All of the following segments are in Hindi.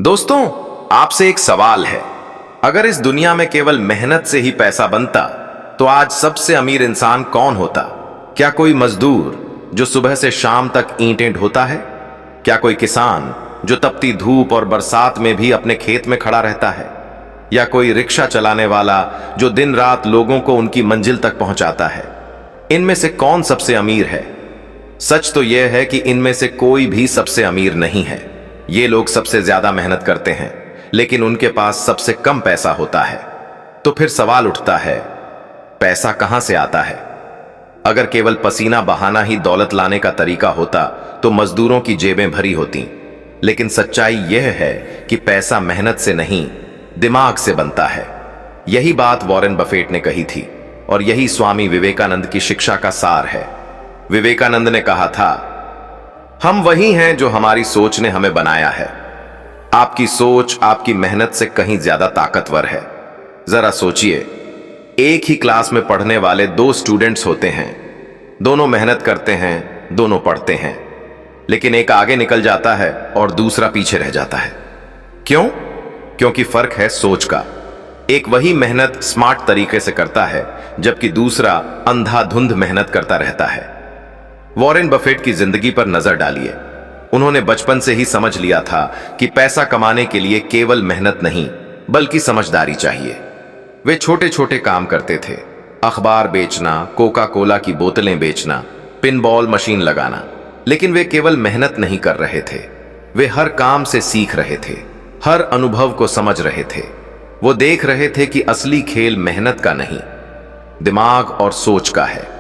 दोस्तों, आपसे एक सवाल है। अगर इस दुनिया में केवल मेहनत से ही पैसा बनता तो आज सबसे अमीर इंसान कौन होता? क्या कोई मजदूर जो सुबह से शाम तक ईंटें ढोता है? क्या कोई किसान जो तपती धूप और बरसात में भी अपने खेत में खड़ा रहता है? या कोई रिक्शा चलाने वाला जो दिन रात लोगों को उनकी मंजिल तक पहुंचाता है? इनमें से कौन सबसे अमीर है? सच तो यह है कि इनमें से कोई भी सबसे अमीर नहीं है। ये लोग सबसे ज्यादा मेहनत करते हैं, लेकिन उनके पास सबसे कम पैसा होता है। तो फिर सवाल उठता है, पैसा कहां से आता है? अगर केवल पसीना बहाना ही दौलत लाने का तरीका होता तो मजदूरों की जेबें भरी होती। लेकिन सच्चाई यह है कि पैसा मेहनत से नहीं, दिमाग से बनता है। यही बात वॉरेन बफेट ने कही थी और यही स्वामी विवेकानंद की शिक्षा का सार है। विवेकानंद ने कहा था, हम वही हैं जो हमारी सोच ने हमें बनाया है। आपकी सोच आपकी मेहनत से कहीं ज्यादा ताकतवर है। जरा सोचिए, एक ही क्लास में पढ़ने वाले दो स्टूडेंट्स होते हैं। दोनों मेहनत करते हैं, दोनों पढ़ते हैं, लेकिन एक आगे निकल जाता है और दूसरा पीछे रह जाता है। क्यों? क्योंकि फर्क है सोच का। एक वही मेहनत स्मार्ट तरीके से करता है, जबकि दूसरा अंधाधुंध मेहनत करता रहता है। वॉरेन बफेट की जिंदगी पर नजर डालिए। उन्होंने बचपन से ही समझ लिया था कि पैसा कमाने के लिए केवल मेहनत नहीं, बल्कि समझदारी चाहिए। वे छोटे छोटे काम करते थे, अखबार बेचना, कोका कोला की बोतलें बेचना, पिनबॉल मशीन लगाना। लेकिन वे केवल मेहनत नहीं कर रहे थे, वे हर काम से सीख रहे थे, हर अनुभव को समझ रहे थे। वो देख रहे थे कि असली खेल मेहनत का नहीं, दिमाग और सोच का है।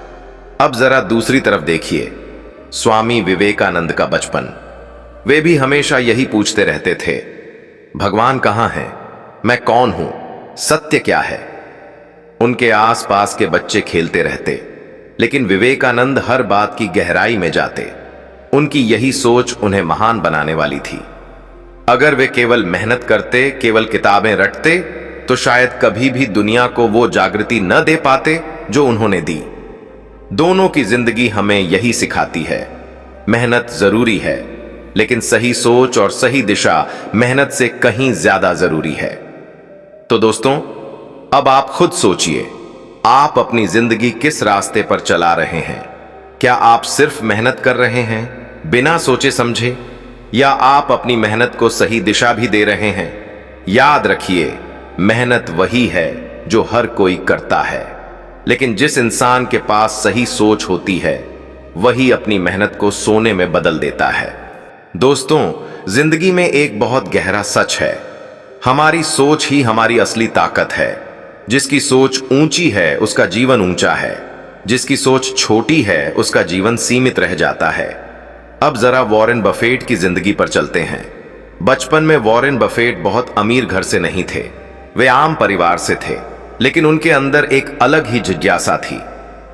अब जरा दूसरी तरफ देखिए, स्वामी विवेकानंद का बचपन। वे भी हमेशा यही पूछते रहते थे, भगवान कहां है? मैं कौन हूं? सत्य क्या है? उनके आसपास के बच्चे खेलते रहते, लेकिन विवेकानंद हर बात की गहराई में जाते। उनकी यही सोच उन्हें महान बनाने वाली थी। अगर वे केवल मेहनत करते, केवल किताबें रटते, तो शायद कभी भी दुनिया को वो जागृति न दे पाते जो उन्होंने दी। दोनों की जिंदगी हमें यही सिखाती है, मेहनत जरूरी है, लेकिन सही सोच और सही दिशा मेहनत से कहीं ज्यादा जरूरी है। तो दोस्तों, अब आप खुद सोचिए, आप अपनी जिंदगी किस रास्ते पर चला रहे हैं? क्या आप सिर्फ मेहनत कर रहे हैं बिना सोचे समझे, या आप अपनी मेहनत को सही दिशा भी दे रहे हैं? याद रखिए, मेहनत वही है जो हर कोई करता है, लेकिन जिस इंसान के पास सही सोच होती है, वही अपनी मेहनत को सोने में बदल देता है। दोस्तों, जिंदगी में एक बहुत गहरा सच है, हमारी सोच ही हमारी असली ताकत है। जिसकी सोच ऊंची है उसका जीवन ऊंचा है, जिसकी सोच छोटी है उसका जीवन सीमित रह जाता है। अब जरा वॉरेन बफेट की जिंदगी पर चलते हैं। बचपन में वॉरेन बफेट बहुत अमीर घर से नहीं थे, वे आम परिवार से थे, लेकिन उनके अंदर एक अलग ही जिज्ञासा थी।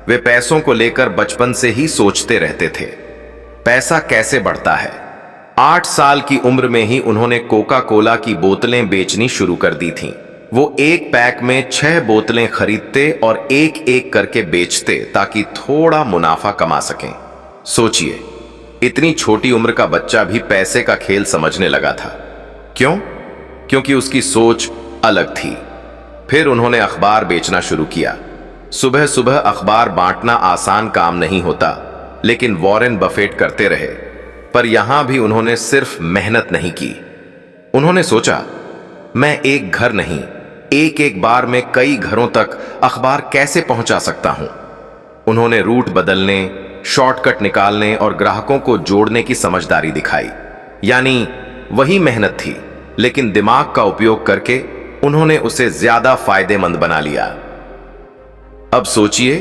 वे पैसों को लेकर बचपन से ही सोचते रहते थे, पैसा कैसे बढ़ता है। 8 साल की उम्र में ही उन्होंने कोका कोला की बोतलें बेचनी शुरू कर दी थीं। वो एक पैक में 6 बोतलें खरीदते और एक एक करके बेचते ताकि थोड़ा मुनाफा कमा सकें। सोचिए, इतनी छोटी उम्र का बच्चा भी पैसे का खेल समझने लगा था। क्यों? क्योंकि उसकी सोच अलग थी। फिर उन्होंने अखबार बेचना शुरू किया। सुबह सुबह अखबार बांटना आसान काम नहीं होता, लेकिन वॉरेन बफेट करते रहे। पर यहां भी उन्होंने सिर्फ मेहनत नहीं की। उन्होंने सोचा, मैं एक घर नहीं, एक एक बार में कई घरों तक अखबार कैसे पहुंचा सकता हूं। उन्होंने रूट बदलने, शॉर्टकट निकालने और ग्राहकों को जोड़ने की समझदारी दिखाई। यानी वही मेहनत थी, लेकिन दिमाग का उपयोग करके उन्होंने उसे ज्यादा फायदेमंद बना लिया। अब सोचिए,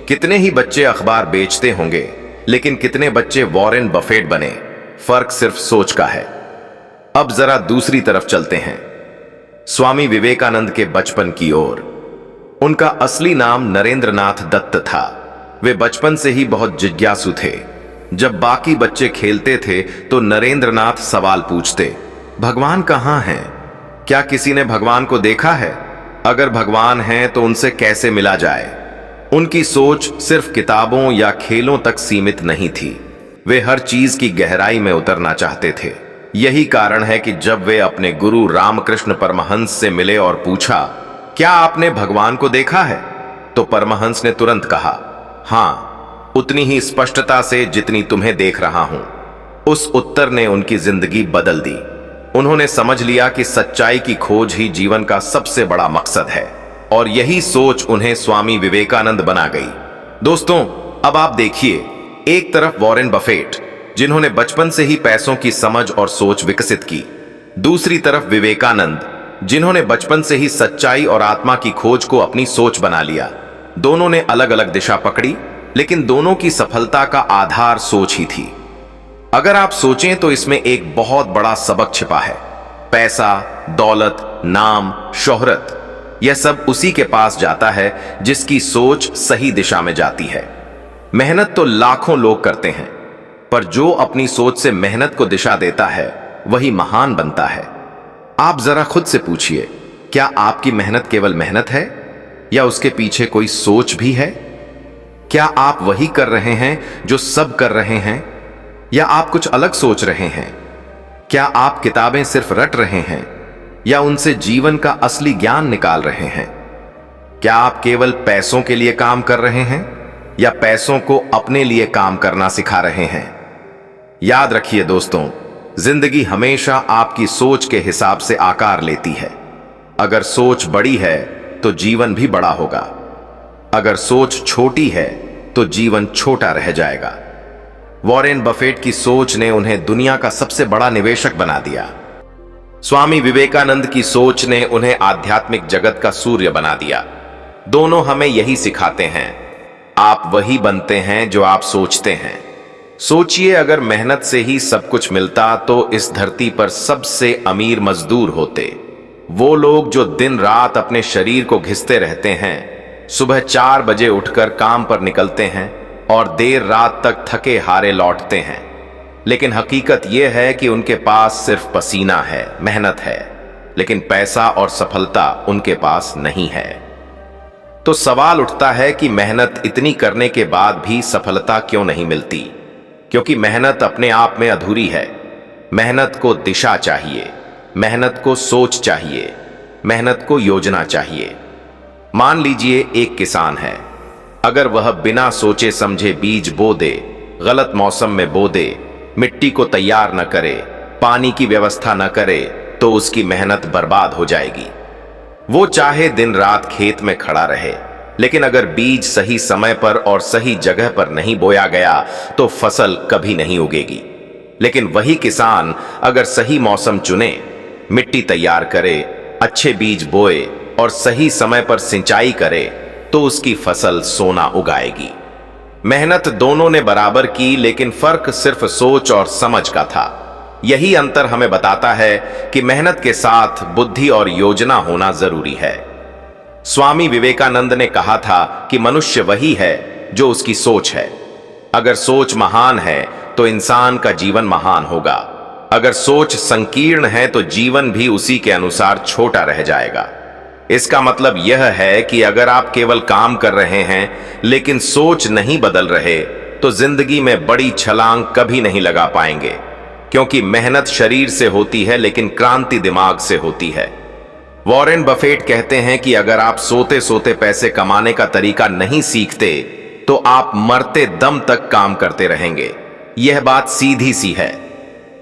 कितने ही बच्चे अखबार बेचते होंगे, लेकिन कितने बच्चे वॉरेन बफेट बने? फर्क सिर्फ सोच का है। अब जरा दूसरी तरफ चलते हैं, स्वामी विवेकानंद के बचपन की ओर। उनका असली नाम नरेंद्रनाथ दत्त था। वे बचपन से ही बहुत जिज्ञासु थे। जब बाकी बच्चे खेलते थे तो नरेंद्रनाथ सवाल पूछते, भगवान कहां है? क्या किसी ने भगवान को देखा है? अगर भगवान है तो उनसे कैसे मिला जाए? उनकी सोच सिर्फ किताबों या खेलों तक सीमित नहीं थी। वे हर चीज की गहराई में उतरना चाहते थे। यही कारण है कि जब वे अपने गुरु रामकृष्ण परमहंस से मिले और पूछा, क्या आपने भगवान को देखा है? तो परमहंस ने तुरंत कहा, हां, उतनी ही स्पष्टता से जितनी तुम्हें देख रहा हूं। उस उत्तर ने उनकी जिंदगी बदल दी। उन्होंने समझ लिया कि सच्चाई की खोज ही जीवन का सबसे बड़ा मकसद है, और यही सोच उन्हें स्वामी विवेकानंद बना गई। दोस्तों, अब आप देखिए, एक तरफ वॉरेन बफेट, जिन्होंने बचपन से ही पैसों की समझ और सोच विकसित की, दूसरी तरफ विवेकानंद, जिन्होंने बचपन से ही सच्चाई और आत्मा की खोज को अपनी सोच बना लिया। दोनों ने अलग अलग दिशा पकड़ी, लेकिन दोनों की सफलता का आधार सोच ही थी। अगर आप सोचें तो इसमें एक बहुत बड़ा सबक छिपा है। पैसा, दौलत, नाम, शोहरत, यह सब उसी के पास जाता है जिसकी सोच सही दिशा में जाती है। मेहनत तो लाखों लोग करते हैं, पर जो अपनी सोच से मेहनत को दिशा देता है वही महान बनता है। आप जरा खुद से पूछिए, क्या आपकी मेहनत केवल मेहनत है या उसके पीछे कोई सोच भी है? क्या आप वही कर रहे हैं जो सब कर रहे हैं, या आप कुछ अलग सोच रहे हैं? क्या आप किताबें सिर्फ रट रहे हैं या उनसे जीवन का असली ज्ञान निकाल रहे हैं? क्या आप केवल पैसों के लिए काम कर रहे हैं या पैसों को अपने लिए काम करना सिखा रहे हैं? याद रखिए दोस्तों, जिंदगी हमेशा आपकी सोच के हिसाब से आकार लेती है। अगर सोच बड़ी है तो जीवन भी बड़ा होगा, अगर सोच छोटी है तो जीवन छोटा रह जाएगा। वॉरेन बफेट की सोच ने उन्हें दुनिया का सबसे बड़ा निवेशक बना दिया। स्वामी विवेकानंद की सोच ने उन्हें आध्यात्मिक जगत का सूर्य बना दिया। दोनों हमें यही सिखाते हैं, आप वही बनते हैं जो आप सोचते हैं। सोचिए, अगर मेहनत से ही सब कुछ मिलता तो इस धरती पर सबसे अमीर मजदूर होते वो लोग जो दिन रात अपने शरीर को घिसते रहते हैं, सुबह 4 बजे उठकर काम पर निकलते हैं और देर रात तक थके हारे लौटते हैं। लेकिन हकीकत यह है कि उनके पास सिर्फ पसीना है, मेहनत है, लेकिन पैसा और सफलता उनके पास नहीं है। तो सवाल उठता है कि मेहनत इतनी करने के बाद भी सफलता क्यों नहीं मिलती? क्योंकि मेहनत अपने आप में अधूरी है। मेहनत को दिशा चाहिए, मेहनत को सोच चाहिए, मेहनत को योजना चाहिए। मान लीजिए एक किसान है, अगर वह बिना सोचे समझे बीज बो दे, गलत मौसम में बो दे, मिट्टी को तैयार न करे, पानी की व्यवस्था न करे, तो उसकी मेहनत बर्बाद हो जाएगी। वो चाहे दिन रात खेत में खड़ा रहे, लेकिन अगर बीज सही समय पर और सही जगह पर नहीं बोया गया तो फसल कभी नहीं उगेगी। लेकिन वही किसान अगर सही मौसम चुने, मिट्टी तैयार करे, अच्छे बीज बोए और सही समय पर सिंचाई करे, तो उसकी फसल सोना उगाएगी। मेहनत दोनों ने बराबर की, लेकिन फर्क सिर्फ सोच और समझ का था। यही अंतर हमें बताता है कि मेहनत के साथ बुद्धि और योजना होना जरूरी है। स्वामी विवेकानंद ने कहा था कि मनुष्य वही है जो उसकी सोच है। अगर सोच महान है तो इंसान का जीवन महान होगा। अगर सोच संकीर्ण है तो जीवन भी उसी के अनुसार छोटा रह जाएगा। इसका मतलब यह है कि अगर आप केवल काम कर रहे हैं लेकिन सोच नहीं बदल रहे, तो जिंदगी में बड़ी छलांग कभी नहीं लगा पाएंगे। क्योंकि मेहनत शरीर से होती है लेकिन क्रांति दिमाग से होती है। वॉरेन बफेट कहते हैं कि अगर आप सोते सोते पैसे कमाने का तरीका नहीं सीखते तो आप मरते दम तक काम करते रहेंगे। यह बात सीधी सी है।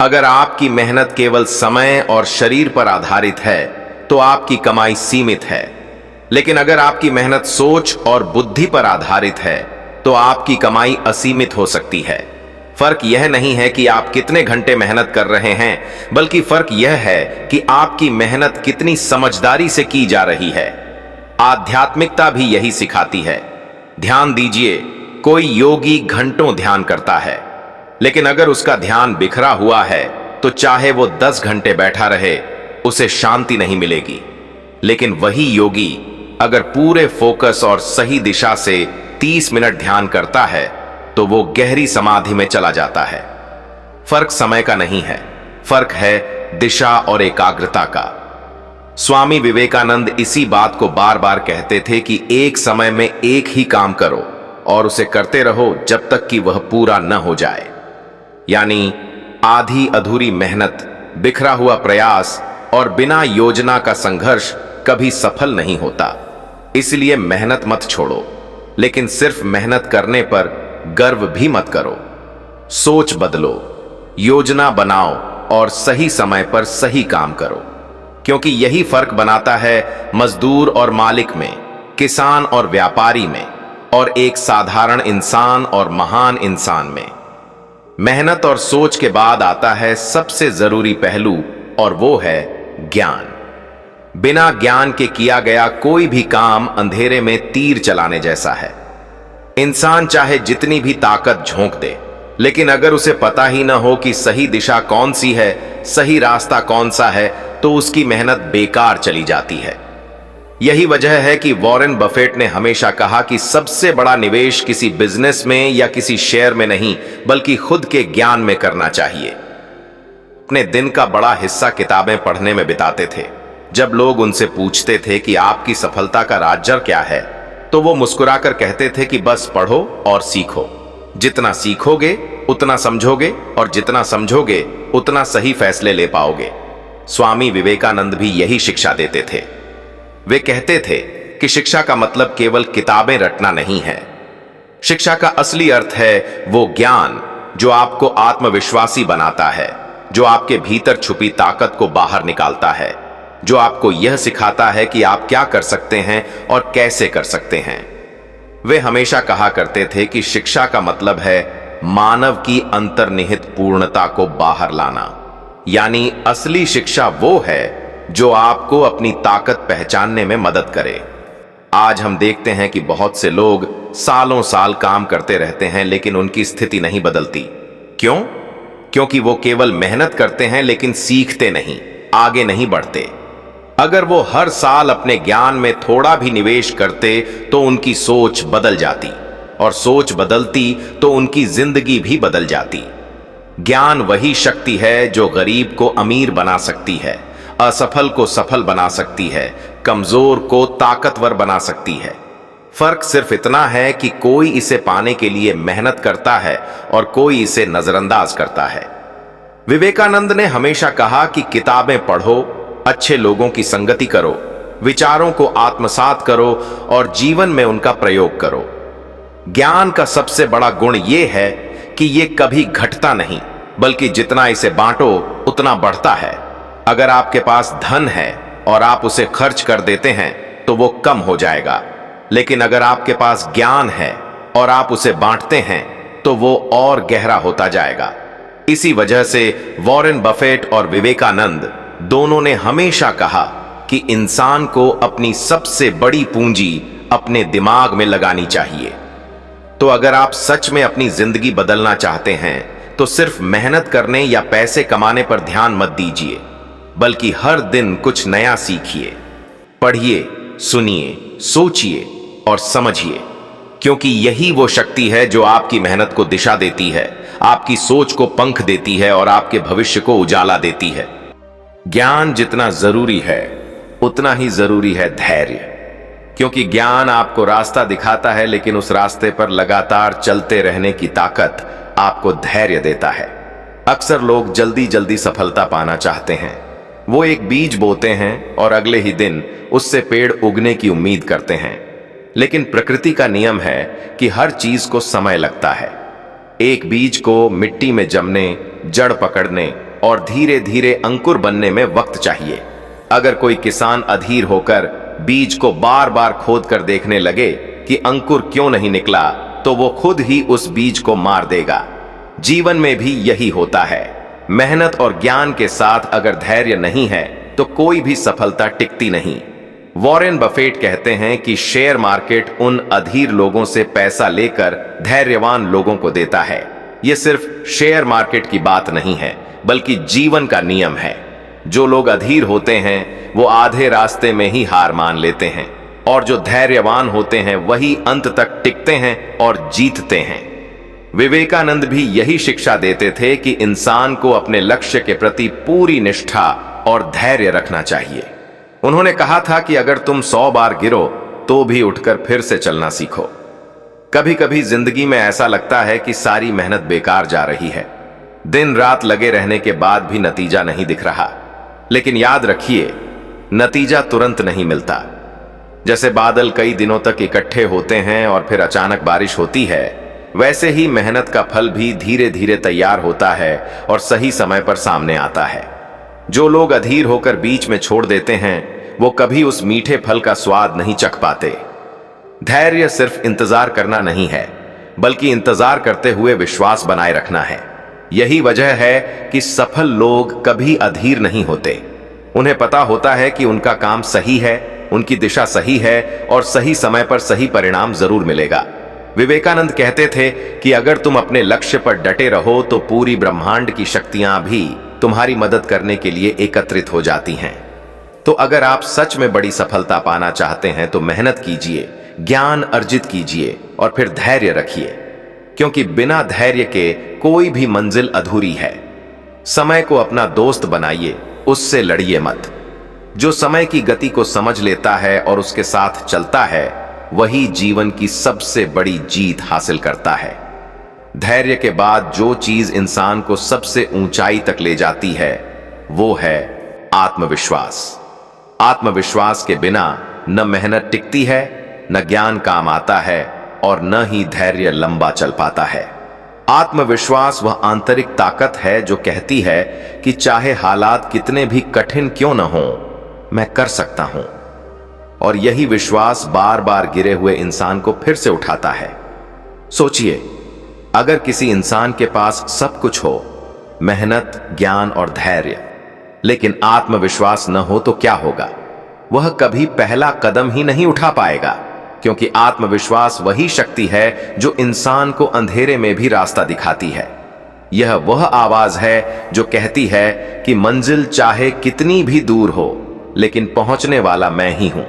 अगर आपकी मेहनत केवल समय और शरीर पर आधारित है तो आपकी कमाई सीमित है, लेकिन अगर आपकी मेहनत सोच और बुद्धि पर आधारित है तो आपकी कमाई असीमित हो सकती है। फर्क यह नहीं है कि आप कितने घंटे मेहनत कर रहे हैं, बल्कि फर्क यह है कि आपकी मेहनत कितनी समझदारी से की जा रही है। आध्यात्मिकता भी यही सिखाती है। ध्यान दीजिए, कोई योगी घंटों ध्यान करता है, लेकिन अगर उसका ध्यान बिखरा हुआ है तो चाहे वो 10 घंटे बैठा रहे, उसे शांति नहीं मिलेगी। लेकिन वही योगी अगर पूरे फोकस और सही दिशा से 30 मिनट ध्यान करता है तो वो गहरी समाधि में चला जाता है। फर्क समय का नहीं है, फर्क है दिशा और एकाग्रता का। स्वामी विवेकानंद इसी बात को बार बार कहते थे कि एक समय में एक ही काम करो और उसे करते रहो जब तक कि वह पूरा न हो जाए। यानी आधी अधूरी मेहनत बिखरा हुआ प्रयास और बिना योजना का संघर्ष कभी सफल नहीं होता। इसलिए मेहनत मत छोड़ो, लेकिन सिर्फ मेहनत करने पर गर्व भी मत करो। सोच बदलो, योजना बनाओ और सही समय पर सही काम करो, क्योंकि यही फर्क बनाता है मजदूर और मालिक में, किसान और व्यापारी में, और एक साधारण इंसान और महान इंसान में। मेहनत और सोच के बाद आता है सबसे जरूरी पहलू, और वो है ज्ञान। बिना ज्ञान के किया गया कोई भी काम अंधेरे में तीर चलाने जैसा है। इंसान चाहे जितनी भी ताकत झोंक दे, लेकिन अगर उसे पता ही ना हो कि सही दिशा कौन सी है, सही रास्ता कौन सा है, तो उसकी मेहनत बेकार चली जाती है। यही वजह है कि वॉरेन बफेट ने हमेशा कहा कि सबसे बड़ा निवेश किसी बिजनेस में या किसी शेयर में नहीं, बल्कि खुद के ज्ञान में करना चाहिए। अपने दिन का बड़ा हिस्सा किताबें पढ़ने में बिताते थे। जब लोग उनसे पूछते थे कि आपकी सफलता का राज क्या है, तो वो मुस्कुराकर कहते थे कि बस पढ़ो और सीखो। जितना सीखोगे उतना समझोगे, और जितना समझोगे उतना सही फैसले ले पाओगे। स्वामी विवेकानंद भी यही शिक्षा देते थे। वे कहते थे कि शिक्षा का मतलब केवल किताबें रटना नहीं है। शिक्षा का असली अर्थ है वो ज्ञान जो आपको आत्मविश्वासी बनाता है, जो आपके भीतर छुपी ताकत को बाहर निकालता है, जो आपको यह सिखाता है कि आप क्या कर सकते हैं और कैसे कर सकते हैं। वे हमेशा कहा करते थे कि शिक्षा का मतलब है मानव की अंतर्निहित पूर्णता को बाहर लाना। यानी असली शिक्षा वो है जो आपको अपनी ताकत पहचानने में मदद करे। आज हम देखते हैं कि बहुत से लोग सालों साल काम करते रहते हैं, लेकिन उनकी स्थिति नहीं बदलती। क्यों? क्योंकि वो केवल मेहनत करते हैं लेकिन सीखते नहीं, आगे नहीं बढ़ते। अगर वो हर साल अपने ज्ञान में थोड़ा भी निवेश करते तो उनकी सोच बदल जाती, और सोच बदलती तो उनकी जिंदगी भी बदल जाती। ज्ञान वही शक्ति है जो गरीब को अमीर बना सकती है, असफल को सफल बना सकती है, कमजोर को ताकतवर बना सकती है। फर्क सिर्फ इतना है कि कोई इसे पाने के लिए मेहनत करता है और कोई इसे नजरअंदाज करता है। विवेकानंद ने हमेशा कहा कि किताबें पढ़ो, अच्छे लोगों की संगति करो, विचारों को आत्मसात करो और जीवन में उनका प्रयोग करो। ज्ञान का सबसे बड़ा गुण यह है कि यह कभी घटता नहीं, बल्कि जितना इसे बांटो उतना बढ़ता है। अगर आपके पास धन है और आप उसे खर्च कर देते हैं तो वो कम हो जाएगा, लेकिन अगर आपके पास ज्ञान है और आप उसे बांटते हैं तो वो और गहरा होता जाएगा। इसी वजह से वॉरेन बफेट और विवेकानंद दोनों ने हमेशा कहा कि इंसान को अपनी सबसे बड़ी पूंजी अपने दिमाग में लगानी चाहिए। तो अगर आप सच में अपनी जिंदगी बदलना चाहते हैं तो सिर्फ मेहनत करने या पैसे कमाने पर ध्यान मत दीजिए, बल्कि हर दिन कुछ नया सीखिए, पढ़िए, सुनिए, सोचिए और समझिए, क्योंकि यही वो शक्ति है जो आपकी मेहनत को दिशा देती है, आपकी सोच को पंख देती है और आपके भविष्य को उजाला देती है। ज्ञान जितना जरूरी है उतना ही जरूरी है धैर्य, क्योंकि ज्ञान आपको रास्ता दिखाता है, लेकिन उस रास्ते पर लगातार चलते रहने की ताकत आपको धैर्य देता है। अक्सर लोग जल्दी जल्दी सफलता पाना चाहते हैं। वो एक बीज बोते हैं और अगले ही दिन उससे पेड़ उगने की उम्मीद करते हैं, लेकिन प्रकृति का नियम है कि हर चीज को समय लगता है। एक बीज को मिट्टी में जमने, जड़ पकड़ने और धीरे धीरे अंकुर बनने में वक्त चाहिए। अगर कोई किसान अधीर होकर बीज को बार बार खोद कर देखने लगे कि अंकुर क्यों नहीं निकला, तो वो खुद ही उस बीज को मार देगा। जीवन में भी यही होता है। मेहनत और ज्ञान के साथ अगर धैर्य नहीं है तो कोई भी सफलता टिकती नहीं। वॉरेन बफेट कहते हैं कि शेयर मार्केट उन अधीर लोगों से पैसा लेकर धैर्यवान लोगों को देता है। यह सिर्फ शेयर मार्केट की बात नहीं है, बल्कि जीवन का नियम है। जो लोग अधीर होते हैं वो आधे रास्ते में ही हार मान लेते हैं, और जो धैर्यवान होते हैं वही अंत तक टिकते हैं और जीतते हैं। विवेकानंद भी यही शिक्षा देते थे कि इंसान को अपने लक्ष्य के प्रति पूरी निष्ठा और धैर्य रखना चाहिए। उन्होंने कहा था कि अगर तुम 100 बार गिरो तो भी उठकर फिर से चलना सीखो। कभी कभी जिंदगी में ऐसा लगता है कि सारी मेहनत बेकार जा रही है, दिन रात लगे रहने के बाद भी नतीजा नहीं दिख रहा। लेकिन याद रखिए, नतीजा तुरंत नहीं मिलता। जैसे बादल कई दिनों तक इकट्ठे होते हैं और फिर अचानक बारिश होती है, वैसे ही मेहनत का फल भी धीरे धीरे तैयार होता है और सही समय पर सामने आता है। जो लोग अधीर होकर बीच में छोड़ देते हैं, वो कभी उस मीठे फल का स्वाद नहीं चख पाते। धैर्य सिर्फ इंतजार करना नहीं है, बल्कि इंतजार करते हुए विश्वास बनाए रखना है। यही वजह है कि सफल लोग कभी अधीर नहीं होते। उन्हें पता होता है कि उनका काम सही है, उनकी दिशा सही है और सही समय पर सही परिणाम जरूर मिलेगा। विवेकानंद कहते थे कि अगर तुम अपने लक्ष्य पर डटे रहो तो पूरी ब्रह्मांड की शक्तियां भी तुम्हारी मदद करने के लिए एकत्रित हो जाती हैं। तो अगर आप सच में बड़ी सफलता पाना चाहते हैं तो मेहनत कीजिए, ज्ञान अर्जित कीजिए और फिर धैर्य रखिए, क्योंकि बिना धैर्य के कोई भी मंजिल अधूरी है। समय को अपना दोस्त बनाइए, उससे लड़िए मत। जो समय की गति को समझ लेता है और उसके साथ चलता है, वही जीवन की सबसे बड़ी जीत हासिल करता है। धैर्य के बाद जो चीज इंसान को सबसे ऊंचाई तक ले जाती है, वो है आत्मविश्वास। आत्मविश्वास के बिना न मेहनत टिकती है, न ज्ञान काम आता है और न ही धैर्य लंबा चल पाता है। आत्मविश्वास वह आंतरिक ताकत है जो कहती है कि चाहे हालात कितने भी कठिन क्यों न हो, मैं कर सकता हूं। और यही विश्वास बार बार गिरे हुए इंसान को फिर से उठाता है। सोचिए, अगर किसी इंसान के पास सब कुछ हो, मेहनत, ज्ञान और धैर्य, लेकिन आत्मविश्वास न हो तो क्या होगा? वह कभी पहला कदम ही नहीं उठा पाएगा, क्योंकि आत्मविश्वास वही शक्ति है जो इंसान को अंधेरे में भी रास्ता दिखाती है। यह वह आवाज है जो कहती है कि मंजिल चाहे कितनी भी दूर हो, लेकिन पहुंचने वाला मैं ही हूं।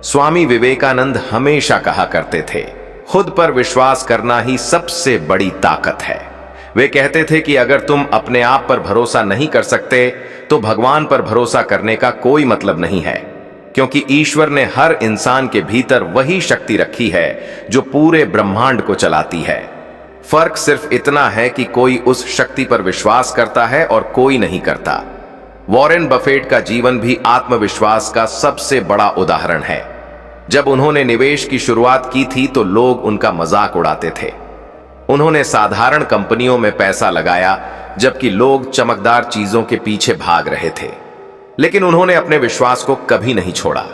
स्वामी विवेकानंद हमेशा कहा करते थे, खुद पर विश्वास करना ही सबसे बड़ी ताकत है। वे कहते थे कि अगर तुम अपने आप पर भरोसा नहीं कर सकते तो भगवान पर भरोसा करने का कोई मतलब नहीं है, क्योंकि ईश्वर ने हर इंसान के भीतर वही शक्ति रखी है जो पूरे ब्रह्मांड को चलाती है। फर्क सिर्फ इतना है कि कोई उस शक्ति पर विश्वास करता है और कोई नहीं करता। वॉरेन बफेट का जीवन भी आत्मविश्वास का सबसे बड़ा उदाहरण है। जब उन्होंने निवेश की शुरुआत की थी तो लोग उनका मजाक उड़ाते थे। उन्होंने साधारण कंपनियों में पैसा लगाया, जबकि लोग चमकदार चीजों के पीछे भाग रहे थे। लेकिन उन्होंने अपने विश्वास को कभी नहीं छोड़ा।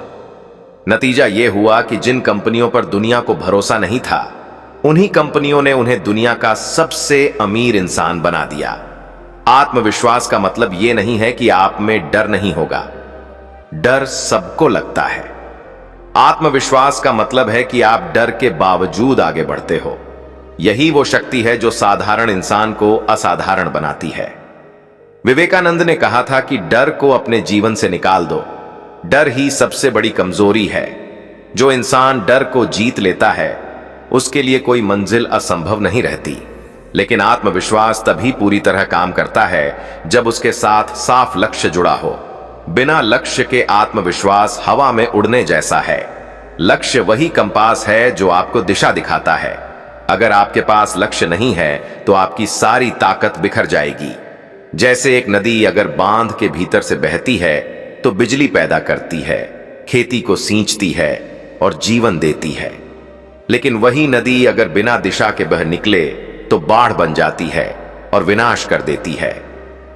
नतीजा यह हुआ कि जिन कंपनियों पर दुनिया को भरोसा नहीं था, उन्हीं कंपनियों ने उन्हें दुनिया का सबसे अमीर इंसान बना दिया। आत्मविश्वास का मतलब यह नहीं है कि आप में डर नहीं होगा। डर सबको लगता है। आत्मविश्वास का मतलब है कि आप डर के बावजूद आगे बढ़ते हो। यही वो शक्ति है जो साधारण इंसान को असाधारण बनाती है। विवेकानंद ने कहा था कि डर को अपने जीवन से निकाल दो। डर ही सबसे बड़ी कमजोरी है। जो इंसान डर को जीत लेता है, उसके लिए कोई मंजिल असंभव नहीं रहती। लेकिन आत्मविश्वास तभी पूरी तरह काम करता है जब उसके साथ साफ लक्ष्य जुड़ा हो। बिना लक्ष्य के आत्मविश्वास हवा में उड़ने जैसा है। लक्ष्य वही कंपास है जो आपको दिशा दिखाता है। अगर आपके पास लक्ष्य नहीं है तो आपकी सारी ताकत बिखर जाएगी। जैसे एक नदी अगर बांध के भीतर से बहती है तो बिजली पैदा करती है, खेती को सींचती है और जीवन देती है। लेकिन वही नदी अगर बिना दिशा के बह निकले तो बाढ़ बन जाती है और विनाश कर देती है।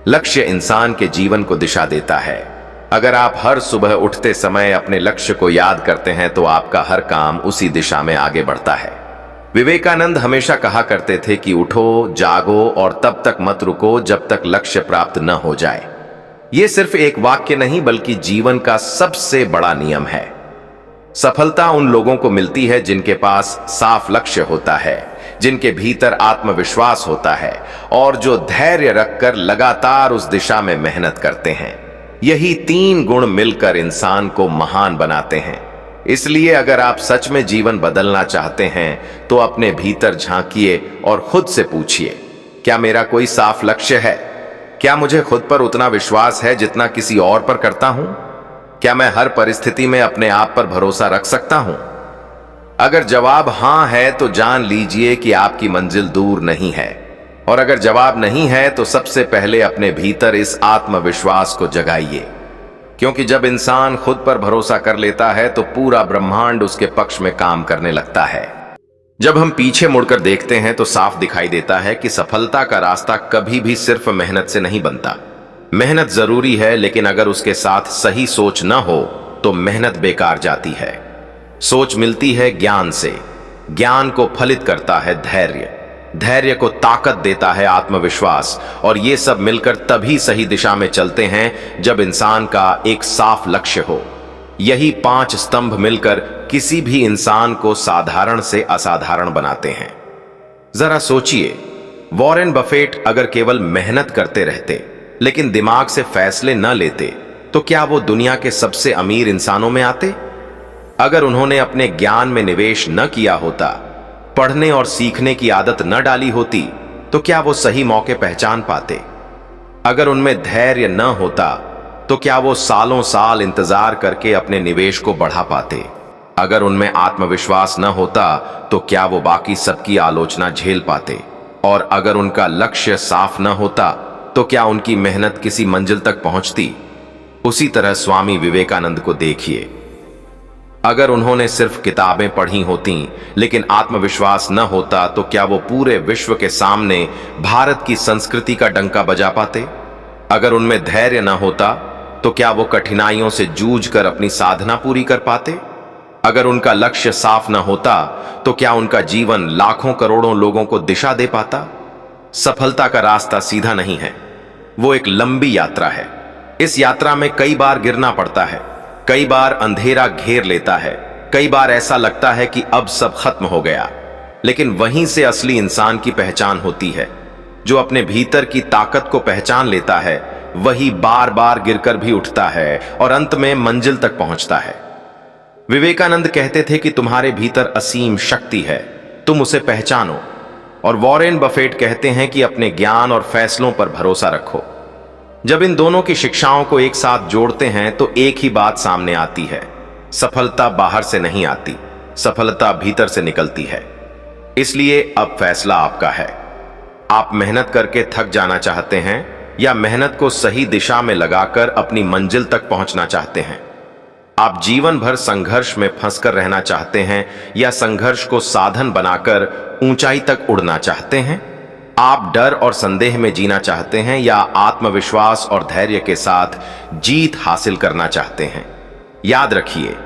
लक्ष्य इंसान के जीवन को दिशा देता है। अगर आप हर सुबह उठते समय अपने लक्ष्य को याद करते हैं तो आपका हर काम उसी दिशा में आगे बढ़ता है। विवेकानंद हमेशा कहा करते थे कि उठो, जागो और तब तक मत रुको जब तक लक्ष्य प्राप्त न हो जाए। यह सिर्फ एक वाक्य नहीं बल्कि जीवन का सबसे बड़ा नियम है। सफलता उन लोगों को मिलती है जिनके पास साफ लक्ष्य होता है, जिनके भीतर आत्मविश्वास होता है और जो धैर्य रखकर लगातार उस दिशा में मेहनत करते हैं। यही 3 गुण मिलकर इंसान को महान बनाते हैं। इसलिए अगर आप सच में जीवन बदलना चाहते हैं तो अपने भीतर झांकिए और खुद से पूछिए, क्या मेरा कोई साफ लक्ष्य है? क्या मुझे खुद पर उतना विश्वास है जितना किसी और पर करता हूं? क्या मैं हर परिस्थिति में अपने आप पर भरोसा रख सकता हूं? अगर जवाब हां है तो जान लीजिए कि आपकी मंजिल दूर नहीं है। और अगर जवाब नहीं है तो सबसे पहले अपने भीतर इस आत्मविश्वास को जगाइए, क्योंकि जब इंसान खुद पर भरोसा कर लेता है तो पूरा ब्रह्मांड उसके पक्ष में काम करने लगता है। जब हम पीछे मुड़कर देखते हैं तो साफ दिखाई देता है कि सफलता का रास्ता कभी भी सिर्फ मेहनत से नहीं बनता। मेहनत जरूरी है, लेकिन अगर उसके साथ सही सोच न हो तो मेहनत बेकार जाती है। सोच मिलती है ज्ञान से, ज्ञान को फलित करता है धैर्य, धैर्य को ताकत देता है आत्मविश्वास, और ये सब मिलकर तभी सही दिशा में चलते हैं जब इंसान का एक साफ लक्ष्य हो। यही 5 स्तंभ मिलकर किसी भी इंसान को साधारण से असाधारण बनाते हैं। जरा सोचिए, वॉरेन बफेट अगर केवल मेहनत करते रहते लेकिन दिमाग से फैसले न लेते तो क्या वो दुनिया के सबसे अमीर इंसानों में आते? अगर उन्होंने अपने ज्ञान में निवेश न किया होता, पढ़ने और सीखने की आदत न डाली होती, तो क्या वो सही मौके पहचान पाते? अगर उनमें धैर्य न होता तो क्या वो सालों साल इंतजार करके अपने निवेश को बढ़ा पाते? अगर उनमें आत्मविश्वास न होता तो क्या वो बाकी सबकी आलोचना झेल पाते? और अगर उनका लक्ष्य साफ न होता तो क्या उनकी मेहनत किसी मंजिल तक पहुंचती? उसी तरह स्वामी विवेकानंद को देखिए, अगर उन्होंने सिर्फ किताबें पढ़ी होती लेकिन आत्मविश्वास न होता तो क्या वो पूरे विश्व के सामने भारत की संस्कृति का डंका बजा पाते? अगर उनमें धैर्य न होता तो क्या वो कठिनाइयों से जूझकर अपनी साधना पूरी कर पाते? अगर उनका लक्ष्य साफ न होता तो क्या उनका जीवन लाखों करोड़ों लोगों को दिशा दे पाता? सफलता का रास्ता सीधा नहीं है, वो एक लंबी यात्रा है। इस यात्रा में कई बार गिरना पड़ता है, कई बार अंधेरा घेर लेता है, कई बार ऐसा लगता है कि अब सब खत्म हो गया। लेकिन वहीं से असली इंसान की पहचान होती है। जो अपने भीतर की ताकत को पहचान लेता है वही बार बार गिरकर भी उठता है और अंत में मंजिल तक पहुंचता है। विवेकानंद कहते थे कि तुम्हारे भीतर असीम शक्ति है, तुम उसे पहचानो। और वॉरेन बफेट कहते हैं कि अपने ज्ञान और फैसलों पर भरोसा रखो। जब इन दोनों की शिक्षाओं को एक साथ जोड़ते हैं तो एक ही बात सामने आती है, सफलता बाहर से नहीं आती, सफलता भीतर से निकलती है। इसलिए अब फैसला आपका है। आप मेहनत करके थक जाना चाहते हैं या मेहनत को सही दिशा में लगाकर अपनी मंजिल तक पहुंचना चाहते हैं? आप जीवन भर संघर्ष में फंसकर रहना चाहते हैं या संघर्ष को साधन बनाकर ऊंचाई तक उड़ना चाहते हैं? आप डर और संदेह में जीना चाहते हैं या आत्मविश्वास और धैर्य के साथ जीत हासिल करना चाहते हैं? याद रखिए,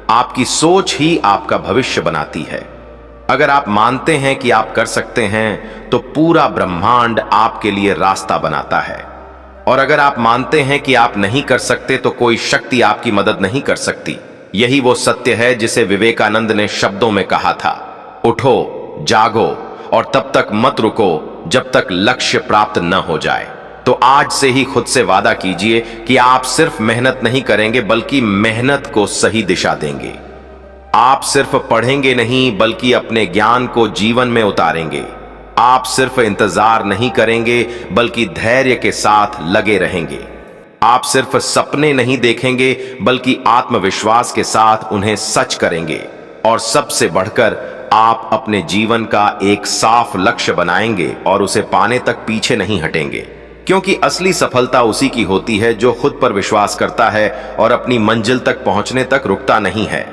आपकी सोच ही आपका भविष्य बनाती है। अगर आप मानते हैं कि आप कर सकते हैं तो पूरा ब्रह्मांड आपके लिए रास्ता बनाता है, और अगर आप मानते हैं कि आप नहीं कर सकते तो कोई शक्ति आपकी मदद नहीं कर सकती। यही वो सत्य है जिसे विवेकानंद ने शब्दों में कहा था, उठो, जागो और तब तक मत रुको जब तक लक्ष्य प्राप्त न हो जाए। तो आज से ही खुद से वादा कीजिए कि आप सिर्फ मेहनत नहीं करेंगे बल्कि मेहनत को सही दिशा देंगे। आप सिर्फ पढ़ेंगे नहीं बल्कि अपने ज्ञान को जीवन में उतारेंगे। आप सिर्फ इंतजार नहीं करेंगे बल्कि धैर्य के साथ लगे रहेंगे। आप सिर्फ सपने नहीं देखेंगे बल्कि आत्मविश्वास के साथ उन्हें सच करेंगे। और सबसे बढ़कर आप अपने जीवन का एक साफ लक्ष्य बनाएंगे और उसे पाने तक पीछे नहीं हटेंगे, क्योंकि असली सफलता उसी की होती है जो खुद पर विश्वास करता है और अपनी मंजिल तक पहुंचने तक रुकता नहीं है।